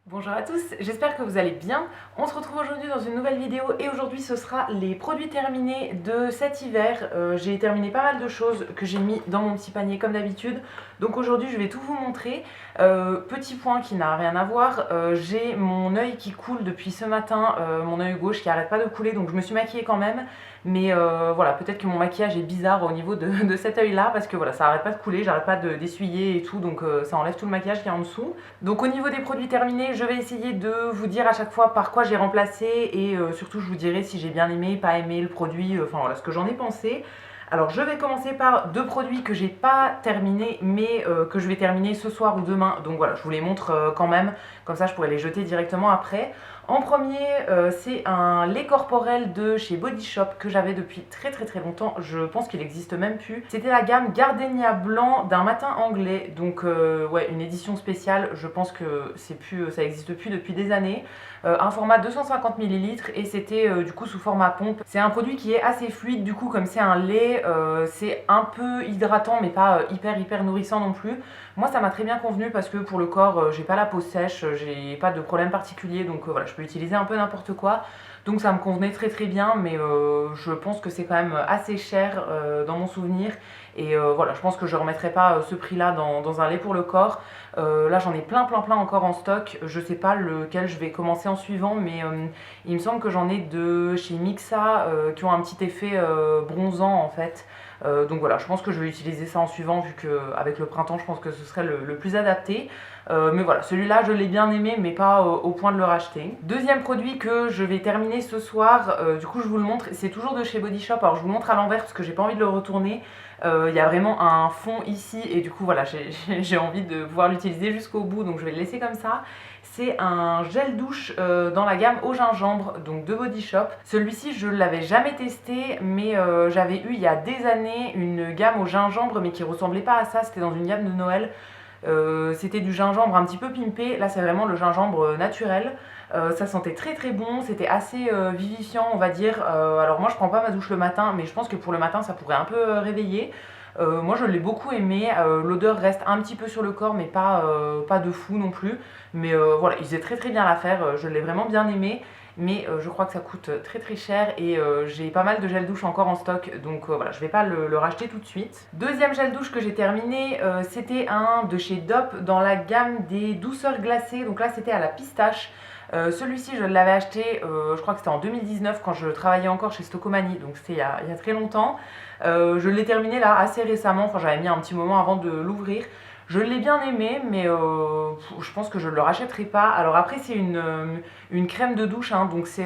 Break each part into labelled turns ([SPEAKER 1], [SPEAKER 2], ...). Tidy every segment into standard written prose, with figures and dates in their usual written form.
[SPEAKER 1] Bonjour à tous, j'espère que vous allez bien. On se retrouve aujourd'hui dans une nouvelle vidéo et aujourd'hui ce sera les produits terminés de cet hiver. J'ai terminé pas mal de choses que j'ai mis dans mon petit panier comme d'habitude. Donc aujourd'hui je vais tout vous montrer. Petit point qui n'a rien à voir, j'ai mon œil qui coule depuis ce matin, mon œil gauche qui arrête pas de couler, donc je me suis maquillée quand même. Mais voilà, peut-être que mon maquillage est bizarre au niveau de cet œil là parce que voilà, ça arrête pas de couler, j'arrête pas d'essuyer et tout, donc ça enlève tout le maquillage qui est en dessous. Donc au niveau des produits terminés, je vais essayer de vous dire à chaque fois par quoi j'ai remplacé et surtout je vous dirai si j'ai bien aimé, pas aimé le produit, enfin voilà ce que j'en ai pensé. Alors je vais commencer par deux produits que j'ai pas terminés mais que je vais terminer ce soir ou demain. Donc voilà, je vous les montre quand même, comme ça je pourrais les jeter directement après. En premier, c'est un lait corporel de chez Body Shop que j'avais depuis très longtemps. Je pense qu'il n'existe même plus. C'était la gamme Gardenia Blanc d'un matin anglais. Donc ouais, une édition spéciale. Je pense que ça n'existe plus depuis des années. Un format 250 ml et c'était du coup sous format pompe. C'est un produit qui est assez fluide du coup, comme c'est un lait, c'est un peu hydratant mais pas hyper nourrissant non plus. Moi ça m'a très bien convenu parce que pour le corps j'ai pas la peau sèche, j'ai pas de problème particulier, donc voilà, je peux utiliser un peu n'importe quoi. Donc ça me convenait très bien, mais je pense que c'est quand même assez cher dans mon souvenir. Et voilà, je pense que je ne remettrai pas ce prix-là dans un lait pour le corps. Là j'en ai plein encore en stock. Je sais pas lequel je vais commencer en suivant, mais il me semble que j'en ai de chez Mixa qui ont un petit effet bronzant en fait. Donc voilà, je pense que je vais utiliser ça en suivant, vu qu'avec le printemps je pense que ce serait le plus adapté. Mais voilà, celui-là je l'ai bien aimé mais pas au point de le racheter. Deuxième produit que je vais terminer ce soir, du coup je vous le montre, c'est toujours de chez Body Shop. Alors je vous le montre à l'envers parce que j'ai pas envie de le retourner. Il y a vraiment un fond ici et du coup voilà, j'ai envie de pouvoir l'utiliser jusqu'au bout, donc je vais le laisser comme ça. C'est un gel douche dans la gamme au gingembre, donc de Body Shop. Celui-ci je ne l'avais jamais testé, mais j'avais eu il y a des années une gamme au gingembre mais qui ressemblait pas à ça, c'était dans une gamme de Noël. C'était du gingembre un petit peu pimpé, là c'est vraiment le gingembre naturel. Ça sentait très bon, c'était assez vivifiant on va dire. Alors moi je prends pas ma douche le matin, mais je pense que pour le matin ça pourrait un peu réveiller. Moi je l'ai beaucoup aimé, l'odeur reste un petit peu sur le corps mais pas de fou non plus. Mais voilà, il faisait très bien l'affaire, je l'ai vraiment bien aimé. Mais je crois que ça coûte très cher et j'ai pas mal de gel douche encore en stock, donc voilà, je vais pas le racheter tout de suite. Deuxième gel douche que j'ai terminé, c'était un de chez Dop dans la gamme des douceurs glacées, donc là c'était à la pistache. Celui-ci je l'avais acheté, je crois que c'était en 2019 quand je travaillais encore chez Stocomanie, donc c'était il y a très longtemps. Je l'ai terminé là assez récemment, enfin j'avais mis un petit moment avant de l'ouvrir. Je l'ai bien aimé, mais je pense que je ne le rachèterai pas. Alors après, c'est une crème de douche, hein, donc c'est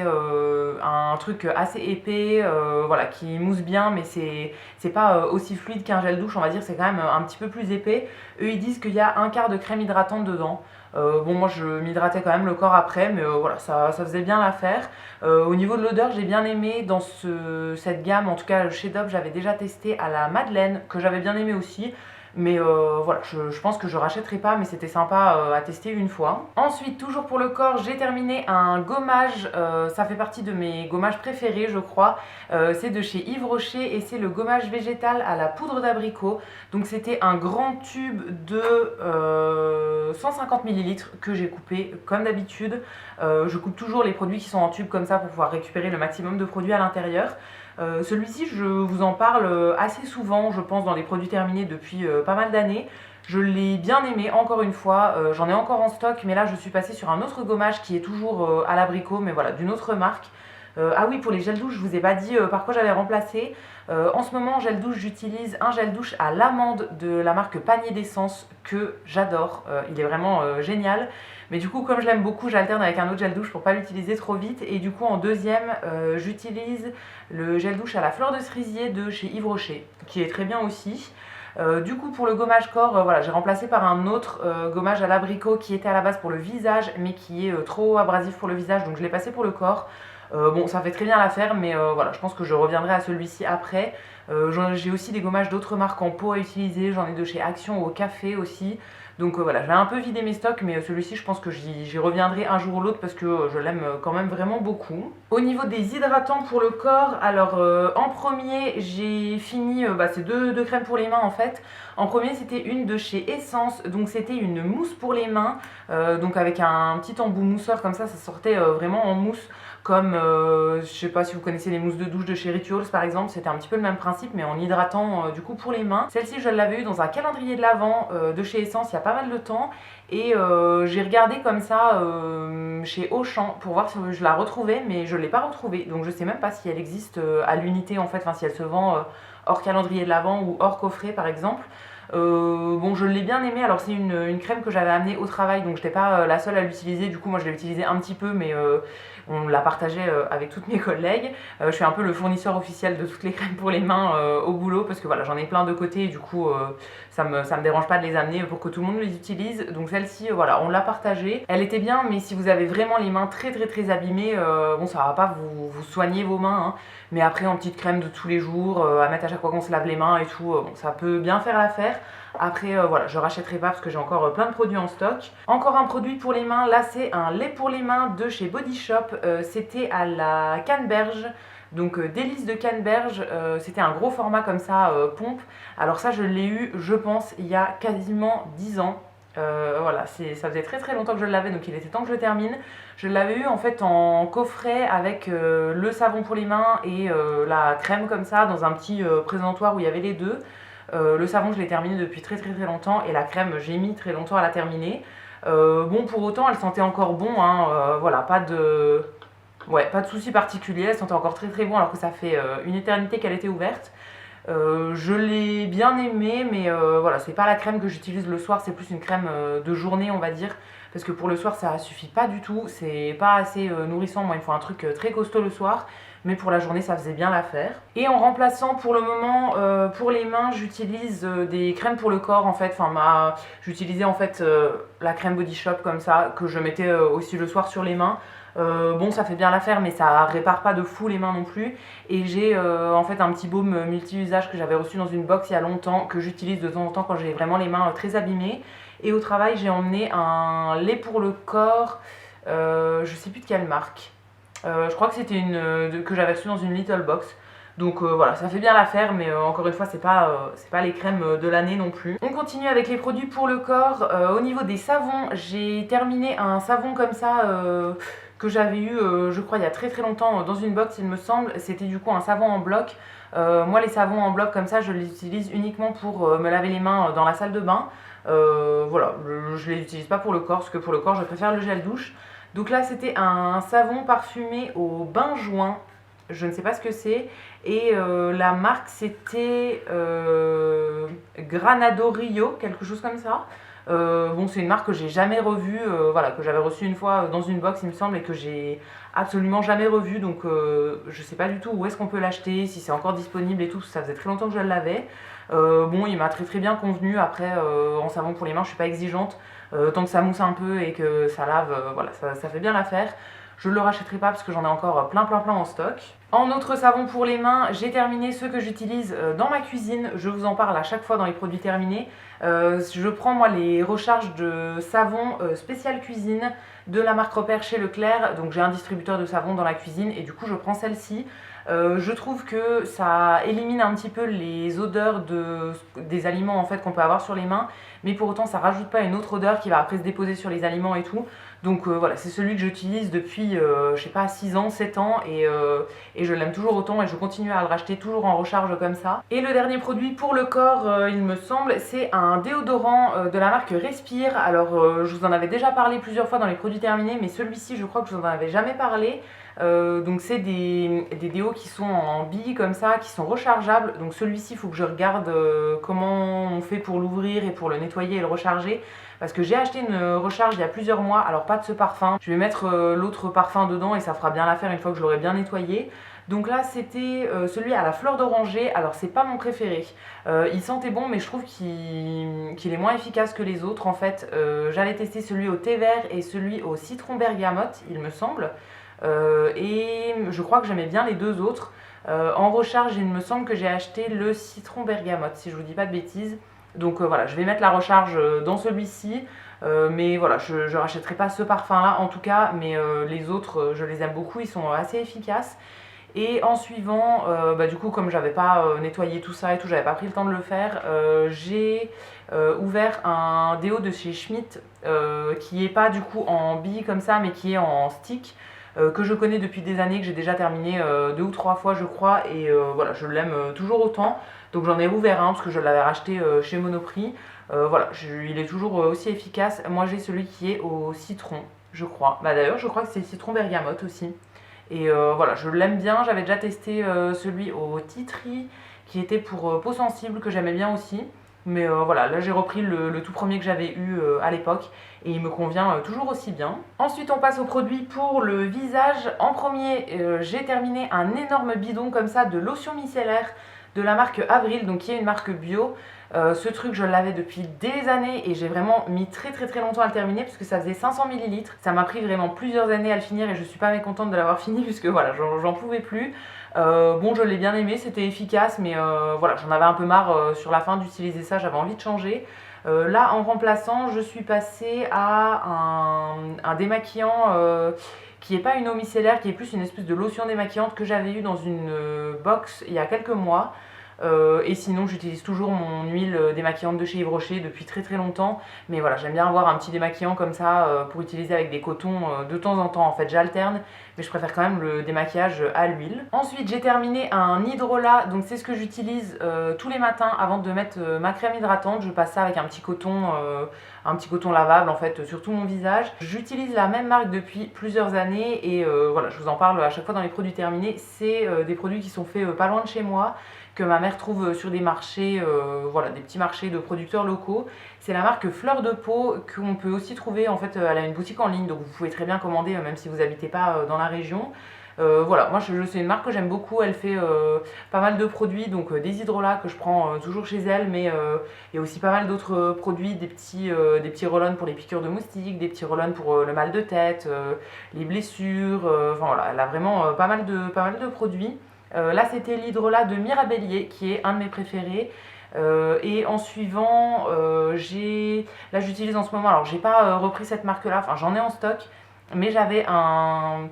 [SPEAKER 1] un truc assez épais, voilà, qui mousse bien, mais c'est pas aussi fluide qu'un gel douche, on va dire, c'est quand même un petit peu plus épais. Eux, ils disent qu'il y a un quart de crème hydratante dedans. Bon, moi je m'hydratais quand même le corps après, mais voilà, ça faisait bien l'affaire. Au niveau de l'odeur, j'ai bien aimé dans cette gamme, en tout cas chez Dove, j'avais déjà testé à la Madeleine, que j'avais bien aimé aussi. Mais voilà, je pense que je rachèterai pas, mais c'était sympa à tester une fois. Ensuite, toujours pour le corps, j'ai terminé un gommage. Ça fait partie de mes gommages préférés, je crois. C'est de chez Yves Rocher et c'est le gommage végétal à la poudre d'abricot. Donc c'était un grand tube de 150 ml que j'ai coupé comme d'habitude. Je coupe toujours les produits qui sont en tube comme ça pour pouvoir récupérer le maximum de produits à l'intérieur. Celui-ci, je vous en parle assez souvent, je pense, dans les produits terminés depuis pas mal d'années. Je l'ai bien aimé, encore une fois, j'en ai encore en stock, mais là je suis passée sur un autre gommage qui est toujours à l'abricot, mais voilà, d'une autre marque. Ah oui, pour les gels douche, je vous ai pas dit par quoi j'avais remplacé. En ce moment, gel douche, j'utilise un gel douche à l'amande de la marque Panier d'essence que j'adore. Il est vraiment génial. Mais du coup, comme je l'aime beaucoup, j'alterne avec un autre gel douche pour pas l'utiliser trop vite. Et du coup, en deuxième, j'utilise le gel douche à la fleur de cerisier de chez Yves Rocher, qui est très bien aussi. Du coup, pour le gommage corps, voilà, j'ai remplacé par un autre gommage à l'abricot qui était à la base pour le visage, mais qui est trop abrasif pour le visage, donc je l'ai passé pour le corps. Bon, ça fait très bien l'affaire, mais voilà, je pense que je reviendrai à celui-ci après. J'ai aussi des gommages d'autres marques en pot à utiliser, j'en ai de chez Action au café aussi. Donc voilà, je vais un peu vider mes stocks, mais celui-ci je pense que j'y reviendrai un jour ou l'autre parce que je l'aime quand même vraiment beaucoup. Au niveau des hydratants pour le corps, alors en premier j'ai fini, c'est deux crèmes pour les mains en fait. En premier c'était une de chez Essence, donc c'était une mousse pour les mains, donc avec un petit embout mousseur comme ça sortait vraiment en mousse. Comme, je sais pas si vous connaissez les mousses de douche de chez Rituals par exemple, c'était un petit peu le même principe mais en hydratant du coup pour les mains. Celle-ci je l'avais eu dans un calendrier de l'Avent de chez Essence il y a pas mal de temps et j'ai regardé comme ça chez Auchan pour voir si je la retrouvais mais je l'ai pas retrouvée, donc je sais même pas si elle existe à l'unité en fait, enfin si elle se vend hors calendrier de l'Avent ou hors coffret par exemple. Bon, je l'ai bien aimé. Alors c'est une crème que j'avais amenée au travail, donc j'étais pas la seule à l'utiliser. Du coup moi je l'ai utilisée un petit peu, mais on l'a partagée avec toutes mes collègues. Je suis un peu le fournisseur officiel de toutes les crèmes pour les mains au boulot, parce que voilà, j'en ai plein de côté et du coup ça me dérange pas de les amener pour que tout le monde les utilise. Donc celle-ci, voilà, on l'a partagée. Elle était bien, mais si vous avez vraiment les mains très abîmées, bon, ça va pas vous soigner vos mains, hein. Mais après en petite crème de tous les jours, à mettre à chaque fois qu'on se lave les mains et tout, bon, ça peut bien faire l'affaire. Après voilà, je rachèterai pas parce que j'ai encore plein de produits en stock. Encore un produit pour les mains, là c'est un lait pour les mains de chez Body Shop. C'était à la canneberge. Donc délice de canneberge, c'était un gros format comme ça, pompe. Alors ça je l'ai eu, je pense, il y a quasiment 10 ans. Voilà, ça faisait très longtemps que je l'avais, donc il était temps que je le termine. Je l'avais eu en fait en coffret avec le savon pour les mains et la crème comme ça dans un petit présentoir où il y avait les deux. Le savon je l'ai terminé depuis très longtemps et la crème j'ai mis très longtemps à la terminer. Bon, pour autant elle sentait encore bon, hein, voilà, pas de souci particulier, elle sentait encore très bon alors que ça fait une éternité qu'elle était ouverte. Je l'ai bien aimée, mais voilà, c'est pas la crème que j'utilise le soir, c'est plus une crème de journée on va dire, parce que pour le soir ça suffit pas du tout, c'est pas assez nourrissant. Moi il me faut un truc très costaud le soir, mais pour la journée ça faisait bien l'affaire. Et en remplaçant pour le moment pour les mains j'utilise des crèmes pour le corps en fait, j'utilisais en fait la crème Body Shop comme ça, que je mettais aussi le soir sur les mains. Bon, ça fait bien l'affaire, mais ça répare pas de fou les mains non plus. Et j'ai en fait un petit baume multi-usage que j'avais reçu dans une box il y a longtemps, que j'utilise de temps en temps quand j'ai vraiment les mains très abîmées. Et au travail, j'ai emmené un lait pour le corps, je sais plus de quelle marque. Je crois que c'était que j'avais reçu dans une little box. Donc voilà, ça fait bien l'affaire, mais encore une fois, c'est pas les crèmes de l'année non plus. On continue avec les produits pour le corps. Au niveau des savons, j'ai terminé un savon comme ça que j'avais eu, je crois, il y a très longtemps dans une box, il me semble. C'était du coup un savon en bloc. Moi, les savons en bloc comme ça, je les utilise uniquement pour me laver les mains dans la salle de bain. Voilà, je les utilise pas pour le corps, parce que pour le corps, je préfère le gel douche. Donc là, c'était un savon parfumé au benjoin. Je ne sais pas ce que c'est. Et la marque, c'était Granado Rio, quelque chose comme ça. Bon, c'est une marque que j'ai jamais revue, voilà, que j'avais reçue une fois dans une box, il me semble, et que j'ai absolument jamais revue. Donc, je sais pas du tout où est-ce qu'on peut l'acheter, si c'est encore disponible et tout, ça faisait très longtemps que je l'avais. Bon, il m'a très bien convenu. Après, en savon pour les mains, je suis pas exigeante. Tant que ça mousse un peu et que ça lave, voilà, ça fait bien l'affaire. Je ne le rachèterai pas parce que j'en ai encore plein en stock. En autre savon pour les mains, j'ai terminé ceux que j'utilise dans ma cuisine. Je vous en parle à chaque fois dans les produits terminés. Je prends moi les recharges de savon spécial cuisine de la marque Repère chez Leclerc. Donc j'ai un distributeur de savon dans la cuisine et du coup je prends celle-ci. Je trouve que ça élimine un petit peu les odeurs des aliments en fait qu'on peut avoir sur les mains, mais pour autant ça rajoute pas une autre odeur qui va après se déposer sur les aliments et tout. Donc voilà, c'est celui que j'utilise depuis je sais pas 6 ans, 7 ans et je l'aime toujours autant et je continue à le racheter toujours en recharge comme ça. Et le dernier produit pour le corps, il me semble, c'est un déodorant de la marque Respire. Alors je vous en avais déjà parlé plusieurs fois dans les produits terminés, mais celui-ci je crois que je vous en avais jamais parlé. Donc c'est des déos qui sont en billes comme ça, qui sont rechargeables. Donc celui-ci, il faut que je regarde comment on fait pour l'ouvrir et pour le nettoyer et le recharger. Parce que j'ai acheté une recharge il y a plusieurs mois, alors pas de ce parfum. Je vais mettre l'autre parfum dedans et ça fera bien l'affaire une fois que je l'aurai bien nettoyé. Donc là c'était celui à la fleur d'oranger. Alors c'est pas mon préféré, il sentait bon mais je trouve qu'il est moins efficace que les autres en fait. J'allais tester celui au thé vert et celui au citron bergamote il me semble. Et je crois que j'aimais bien les deux autres. En recharge il me semble que j'ai acheté le citron bergamote si je vous dis pas de bêtises. Donc voilà, je vais mettre la recharge dans celui-ci. Mais voilà, je ne rachèterai pas ce parfum là en tout cas, mais les autres je les aime beaucoup, ils sont assez efficaces. Et en suivant, du coup comme j'avais pas nettoyé tout ça et tout, j'avais pas pris le temps de le faire, j'ai ouvert un déo de chez Schmitt qui est pas du coup en bille comme ça mais qui est en stick, que je connais depuis des années, que j'ai déjà terminé 2 ou 3 fois je crois, et voilà, je l'aime toujours autant. Donc j'en ai ouvert un parce que je l'avais racheté chez Monoprix. Voilà, il est toujours aussi efficace. Moi j'ai celui qui est au citron, je crois. Bah d'ailleurs je crois que c'est citron bergamote aussi. Et voilà, je l'aime bien. J'avais déjà testé celui au tea tree qui était pour peau sensible, que j'aimais bien aussi. Mais voilà, là j'ai repris le tout premier que j'avais eu à l'époque et il me convient toujours aussi bien. Ensuite on passe aux produits pour le visage. En premier, j'ai terminé un énorme bidon comme ça de lotion micellaire de la marque Avril, donc qui est une marque bio. Ce truc je l'avais depuis des années et j'ai vraiment mis très longtemps à le terminer parce que ça faisait 500 ml. Ça m'a pris vraiment plusieurs années à le finir et je suis pas mécontente de l'avoir fini puisque voilà, j'en pouvais plus. Bon, je l'ai bien aimé, c'était efficace, mais voilà, j'en avais un peu marre sur la fin d'utiliser ça, j'avais envie de changer. Là, en remplaçant, je suis passée à un démaquillant qui n'est pas une eau micellaire, qui est plus une espèce de lotion démaquillante que j'avais eu dans une box il y a quelques mois. Et sinon j'utilise toujours mon huile démaquillante de chez Yves Rocher depuis très longtemps, mais voilà, j'aime bien avoir un petit démaquillant comme ça pour utiliser avec des cotons de temps en temps. En fait j'alterne, mais je préfère quand même le démaquillage à l'huile. Ensuite j'ai terminé un hydrolat, donc c'est ce que j'utilise tous les matins avant de mettre ma crème hydratante. Je passe ça avec un petit coton lavable en fait sur tout mon visage. J'utilise la même marque depuis plusieurs années et voilà, je vous en parle à chaque fois dans les produits terminés. C'est des produits qui sont faits pas loin de chez moi, que ma mère trouve sur des marchés, voilà, des petits marchés de producteurs locaux. C'est la marque Fleur de Peau qu'on peut aussi trouver, en fait elle a une boutique en ligne, donc vous pouvez très bien commander même si vous n'habitez pas dans la région. Voilà, moi c'est une marque que j'aime beaucoup, elle fait pas mal de produits, donc des hydrolats que je prends toujours chez elle, mais il y a aussi pas mal d'autres produits, des petits roll-on pour les piqûres de moustiques, des petits roll-on pour le mal de tête, les blessures, enfin voilà, elle a vraiment pas mal de produits. Là c'était l'hydrolat de Mirabellier qui est un de mes préférés. Et en suivant, là j'utilise en ce moment, alors j'ai pas repris cette marque là, enfin j'en ai en stock, mais j'avais un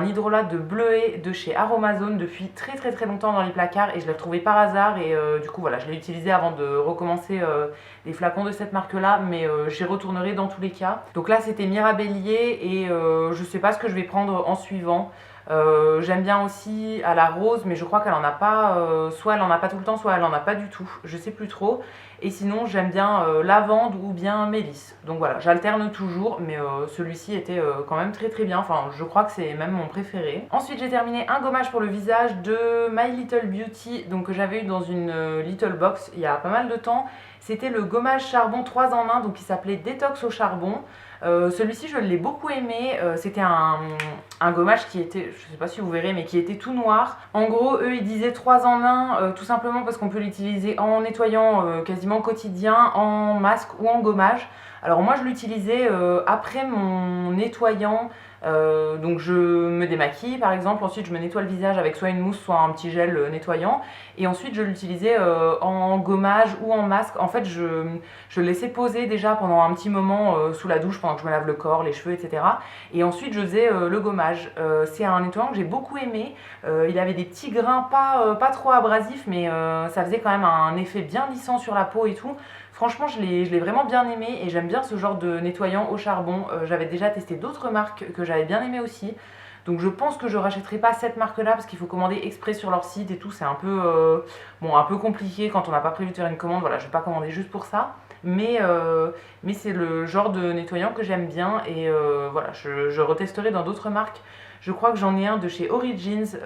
[SPEAKER 1] hydrolat de bleuet de chez Aromazone depuis très longtemps dans les placards et je l'ai retrouvé par hasard et du coup voilà, je l'ai utilisé avant de recommencer les flacons de cette marque là, mais j'y retournerai dans tous les cas. Donc là c'était Mirabellier et je sais pas ce que je vais prendre en suivant. J'aime bien aussi à la rose, mais je crois qu'elle en a pas, soit elle en a pas tout le temps, soit elle en a pas du tout, je sais plus trop. Et sinon j'aime bien lavande ou bien mélisse. Donc voilà, j'alterne toujours, mais celui-ci était quand même très bien, enfin je crois que c'est même mon préféré. Ensuite j'ai terminé un gommage pour le visage de My Little Beauty, donc que j'avais eu dans une Little Box il y a pas mal de temps. C'était le gommage charbon 3 en 1, donc qui s'appelait Détox au charbon. Celui-ci je l'ai beaucoup aimé, c'était un gommage qui était, je sais pas si vous verrez, mais qui était tout noir. En gros eux ils disaient 3 en 1 tout simplement parce qu'on peut l'utiliser en nettoyant quasiment quotidien, en masque ou en gommage. Alors moi je l'utilisais après mon nettoyant. Donc je me démaquille par exemple, ensuite je me nettoie le visage avec soit une mousse soit un petit gel nettoyant et ensuite je l'utilisais en gommage ou en masque. En fait je le laissais poser déjà pendant un petit moment sous la douche pendant que je me lave le corps, les cheveux, etc. Et ensuite je faisais le gommage. C'est un nettoyant que j'ai beaucoup aimé. Il avait des petits grains pas trop abrasifs, mais ça faisait quand même un effet bien lissant sur la peau et tout. Franchement, je l'ai vraiment bien aimé et j'aime bien ce genre de nettoyant au charbon. J'avais déjà testé d'autres marques que j'avais bien aimé aussi. Donc je pense que je rachèterai pas cette marque-là parce qu'il faut commander exprès sur leur site et tout. C'est un peu compliqué quand on n'a pas prévu de faire une commande. Voilà, je vais pas commander juste pour ça. Mais c'est le genre de nettoyant que j'aime bien et voilà, je retesterai dans d'autres marques. Je crois que j'en ai un de chez Origins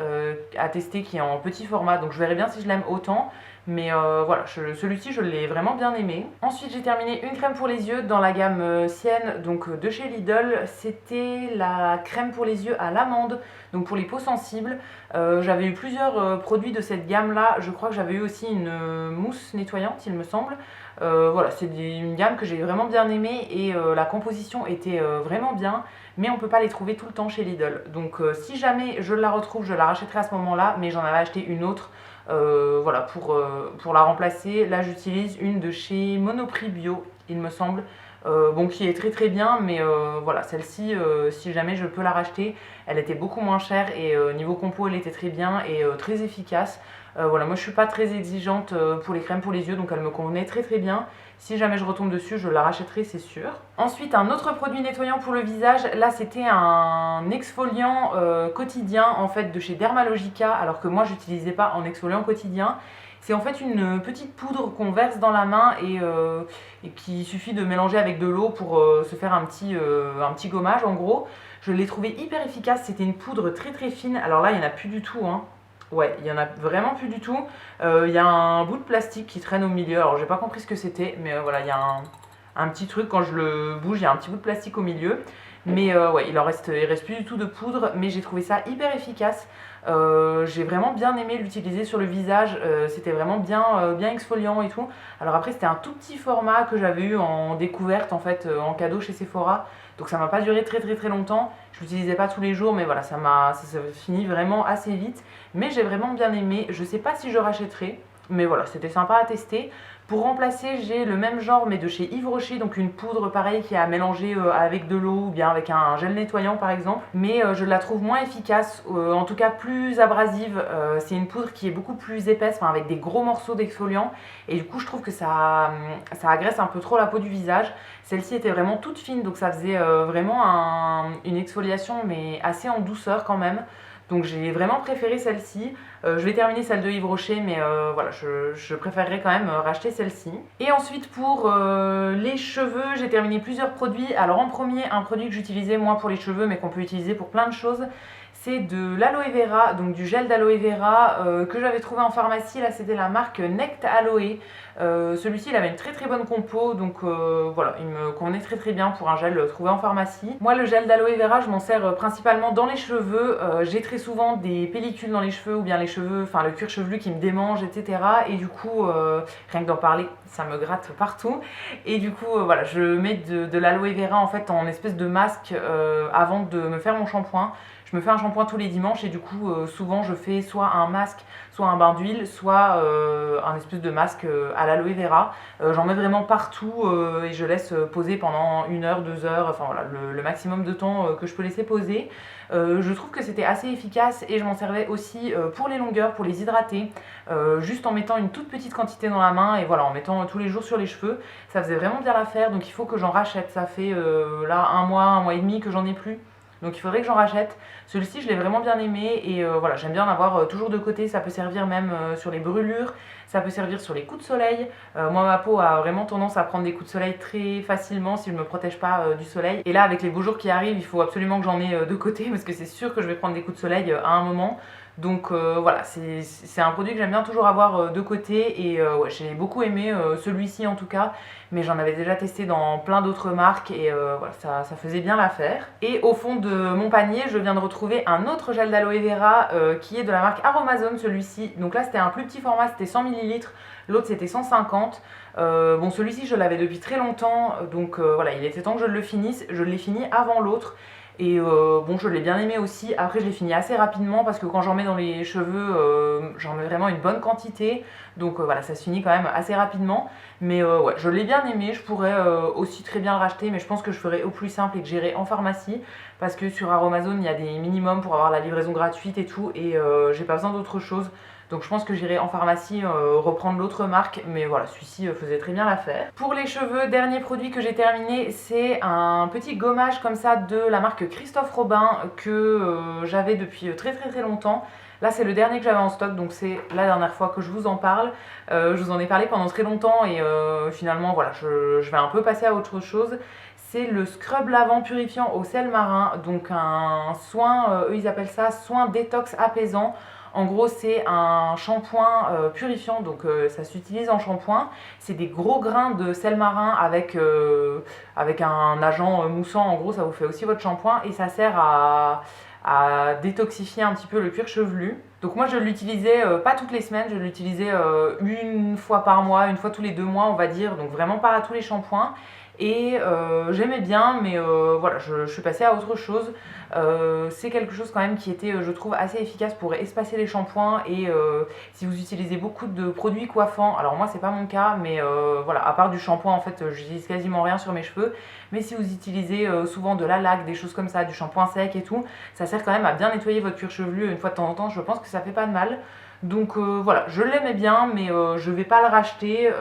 [SPEAKER 1] à tester qui est en petit format, donc je verrai bien si je l'aime autant. Mais voilà, celui-ci je l'ai vraiment bien aimé. Ensuite j'ai terminé une crème pour les yeux dans la gamme Sienne, donc de chez Lidl. C'était la crème pour les yeux à l'amande, donc pour les peaux sensibles. J'avais eu plusieurs produits de cette gamme là. Je crois que j'avais eu aussi une mousse nettoyante il me semble. Voilà, c'est une gamme que j'ai vraiment bien aimée et la composition était vraiment bien, mais on peut pas les trouver tout le temps chez Lidl. Donc si jamais je la retrouve, je la rachèterai à ce moment là, mais j'en avais acheté une autre Voilà, pour la remplacer, là j'utilise une de chez Monoprix Bio, il me semble. Bon, qui est très très bien, mais voilà, celle-ci, si jamais je peux la racheter, elle était beaucoup moins chère et niveau compo, elle était très bien et très efficace. Voilà, moi je suis pas très exigeante pour les crèmes pour les yeux, donc elle me convenait très très bien. Si jamais je retombe dessus, je la rachèterai, c'est sûr. Ensuite, un autre produit nettoyant pour le visage, là c'était un exfoliant quotidien en fait de chez Dermalogica, alors que moi j'utilisais pas en exfoliant quotidien. C'est en fait une petite poudre qu'on verse dans la main et qu'il suffit de mélanger avec de l'eau pour se faire un petit gommage en gros. Je l'ai trouvé hyper efficace, c'était une poudre très très fine. Alors là, il n'y en a plus du tout, hein. Ouais, il y en a vraiment plus du tout. Il y a un bout de plastique qui traîne au milieu. Alors j'ai pas compris ce que c'était, mais voilà, il y a un petit truc quand je le bouge, il y a un petit bout de plastique au milieu. Mais ouais, il reste plus du tout de poudre, mais j'ai trouvé ça hyper efficace. J'ai vraiment bien aimé l'utiliser sur le visage, c'était vraiment bien exfoliant et tout. Alors après c'était un tout petit format que j'avais eu en découverte en fait en cadeau chez Sephora. Donc ça m'a pas duré très très très longtemps. Je l'utilisais pas tous les jours, mais voilà, ça finit vraiment assez vite. Mais j'ai vraiment bien aimé. Je sais pas si je rachèterai, mais voilà, c'était sympa à tester. Pour remplacer, j'ai le même genre mais de chez Yves Rocher, donc une poudre pareille qui est à mélanger avec de l'eau ou bien avec un gel nettoyant par exemple. Mais je la trouve moins efficace, en tout cas plus abrasive. C'est une poudre qui est beaucoup plus épaisse, enfin, avec des gros morceaux d'exfoliant. Et du coup, je trouve que ça agresse un peu trop la peau du visage. Celle-ci était vraiment toute fine, donc ça faisait vraiment une exfoliation mais assez en douceur quand même. Donc j'ai vraiment préféré celle-ci. Je vais terminer celle de Yves Rocher, mais voilà, je préférerais quand même racheter celle-ci. Et ensuite pour les cheveux, j'ai terminé plusieurs produits. Alors en premier, un produit que j'utilisais moi pour les cheveux, mais qu'on peut utiliser pour plein de choses, c'est de l'aloe vera, donc du gel d'aloe vera que j'avais trouvé en pharmacie. Là c'était la marque Nect Aloe. Celui-ci il avait une très très bonne compo, donc voilà, il me convenait très très bien pour un gel trouvé en pharmacie. Moi le gel d'aloe vera je m'en sers principalement dans les cheveux. J'ai très souvent des pellicules dans les cheveux ou bien les cheveux, enfin le cuir chevelu qui me démange, etc. Et du coup rien que d'en parler ça me gratte partout. Et du coup voilà, je mets de l'aloe vera en fait en espèce de masque avant de me faire mon shampoing. Je me fais un shampoing tous les dimanches et du coup souvent je fais soit un masque, soit un bain d'huile, soit un espèce de masque à l'aloe vera. J'en mets vraiment partout et je laisse poser pendant 1 heure, 2 heures, enfin voilà, le maximum de temps que je peux laisser poser. Je trouve que c'était assez efficace et je m'en servais aussi pour les longueurs, pour les hydrater, juste en mettant une toute petite quantité dans la main et voilà, en mettant tous les jours sur les cheveux. Ça faisait vraiment bien l'affaire, donc il faut que j'en rachète. Ça fait là 1 mois et demi que j'en ai plus. Donc il faudrait que j'en rachète. Celui-ci je l'ai vraiment bien aimé et voilà, j'aime bien en avoir toujours de côté. Ça peut servir même sur les brûlures, ça peut servir sur les coups de soleil. Moi ma peau a vraiment tendance à prendre des coups de soleil très facilement si je ne me protège pas du soleil. Et là avec les beaux jours qui arrivent, il faut absolument que j'en ai de côté parce que c'est sûr que je vais prendre des coups de soleil à un moment. Donc voilà, c'est un produit que j'aime bien toujours avoir de côté et ouais, j'ai beaucoup aimé celui-ci en tout cas, mais j'en avais déjà testé dans plein d'autres marques et voilà, ça faisait bien l'affaire. Et au fond de mon panier, je viens de retrouver un autre gel d'aloe vera qui est de la marque Aromazone celui-ci. Donc là c'était un plus petit format, c'était 100 ml, l'autre c'était 150. Bon celui-ci je l'avais depuis très longtemps, donc voilà, il était temps que je le finisse. Je l'ai fini avant l'autre. Et bon, je l'ai bien aimé aussi. Après, je l'ai fini assez rapidement parce que quand j'en mets dans les cheveux, j'en mets vraiment une bonne quantité. Donc voilà, ça se finit quand même assez rapidement. Mais ouais, je l'ai bien aimé. Je pourrais aussi très bien le racheter, mais je pense que je ferai au plus simple et que j'irai en pharmacie. Parce que sur Aromazone, il y a des minimums pour avoir la livraison gratuite et tout. Et j'ai pas besoin d'autre chose. Donc je pense que j'irai en pharmacie reprendre l'autre marque, mais voilà, celui-ci faisait très bien l'affaire. Pour les cheveux, dernier produit que j'ai terminé, c'est un petit gommage comme ça de la marque Christophe Robin que j'avais depuis très très très longtemps. Là c'est le dernier que j'avais en stock, donc c'est la dernière fois que je vous en parle. Je vous en ai parlé pendant très longtemps et finalement voilà, je vais un peu passer à autre chose. C'est le scrub lavant purifiant au sel marin, donc un soin, eux ils appellent ça soin détox apaisant. En gros, c'est un shampoing purifiant, donc ça s'utilise en shampoing. C'est des gros grains de sel marin avec un agent moussant. En gros, ça vous fait aussi votre shampoing et ça sert à détoxifier un petit peu le cuir chevelu. Donc moi je l'utilisais pas toutes les semaines, je l'utilisais 1 fois par mois, 1 fois tous les 2 mois on va dire, donc vraiment pas à tous les shampoings. et j'aimais bien, mais voilà, je suis passée à autre chose. C'est quelque chose quand même qui était, je trouve, assez efficace pour espacer les shampoings et si vous utilisez beaucoup de produits coiffants, alors moi c'est pas mon cas, mais voilà, à part du shampoing en fait, j'utilise quasiment rien sur mes cheveux, mais si vous utilisez souvent de la laque, des choses comme ça, du shampoing sec et tout, ça sert quand même à bien nettoyer votre cuir chevelu une fois de temps en temps, je pense que ça fait pas de mal. Donc voilà, je l'aimais bien, mais je vais pas le racheter.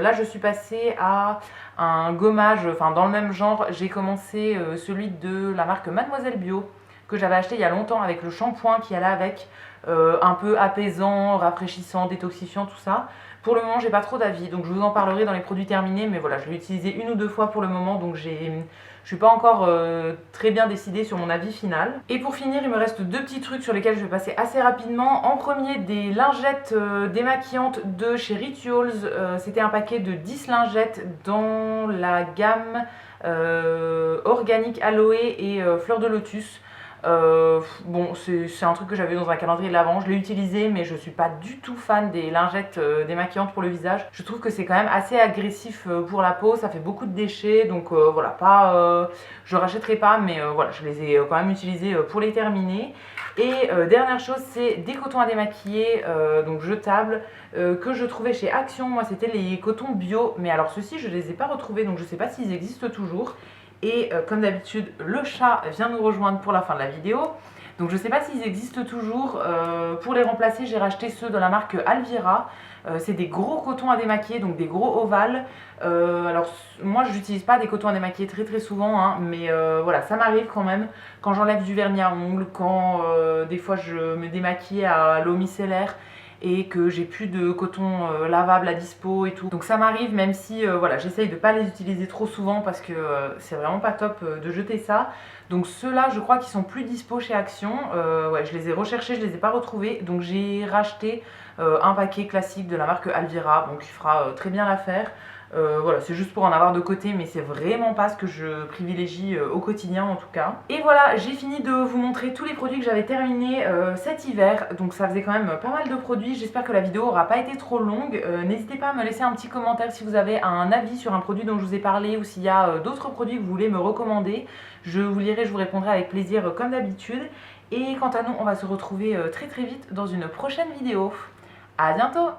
[SPEAKER 1] Là je suis passée à un gommage, enfin dans le même genre, j'ai commencé celui de la marque Mademoiselle Bio, que j'avais acheté il y a longtemps avec le shampoing qui allait avec, un peu apaisant, rafraîchissant, détoxifiant, tout ça. Pour le moment, j'ai pas trop d'avis, donc je vous en parlerai dans les produits terminés, mais voilà, je l'ai utilisé une ou deux fois pour le moment, donc je suis pas encore très bien décidée sur mon avis final. Et pour finir, il me reste deux petits trucs sur lesquels je vais passer assez rapidement. En premier, des lingettes démaquillantes de chez Rituals. C'était un paquet de 10 lingettes dans la gamme organique aloe et fleur de lotus. Bon, c'est un truc que j'avais dans un calendrier de l'Avent, je l'ai utilisé, mais je suis pas du tout fan des lingettes démaquillantes pour le visage. Je trouve que c'est quand même assez agressif pour la peau, ça fait beaucoup de déchets, donc voilà, pas, je rachèterai pas, mais voilà, je les ai quand même utilisés pour les terminer. Et dernière chose, c'est des cotons à démaquiller, donc jetables, que je trouvais chez Action. Moi, c'était les cotons bio, mais alors ceux-ci, je les ai pas retrouvés, donc je sais pas s'ils existent toujours. Et comme d'habitude, le chat vient nous rejoindre pour la fin de la vidéo. Donc je ne sais pas s'ils existent toujours. Pour les remplacer, j'ai racheté ceux de la marque Alvira. C'est des gros cotons à démaquiller, donc des gros ovales. Alors moi je n'utilise pas des cotons à démaquiller très très souvent, hein, mais voilà, ça m'arrive quand même. Quand j'enlève du vernis à ongles, quand des fois je me démaquille à l'eau micellaire et que j'ai plus de coton lavable à dispo et tout. Donc ça m'arrive, même si voilà, j'essaye de pas les utiliser trop souvent parce que c'est vraiment pas top de jeter ça. Donc ceux-là, je crois qu'ils sont plus dispo chez Action. Ouais, je les ai recherchés, je les ai pas retrouvés. Donc j'ai racheté un paquet classique de la marque Alvira, donc qui fera très bien l'affaire. Voilà, c'est juste pour en avoir de côté, mais c'est vraiment pas ce que je privilégie au quotidien en tout cas. Et voilà, j'ai fini de vous montrer tous les produits que j'avais terminés cet hiver, donc ça faisait quand même pas mal de produits. J'espère que la vidéo aura pas été trop longue. N'hésitez pas à me laisser un petit commentaire si vous avez un avis sur un produit dont je vous ai parlé ou s'il y a d'autres produits que vous voulez me recommander. Je vous lirai, je vous répondrai avec plaisir comme d'habitude. Et quant à nous, on va se retrouver très très vite dans une prochaine vidéo. À bientôt!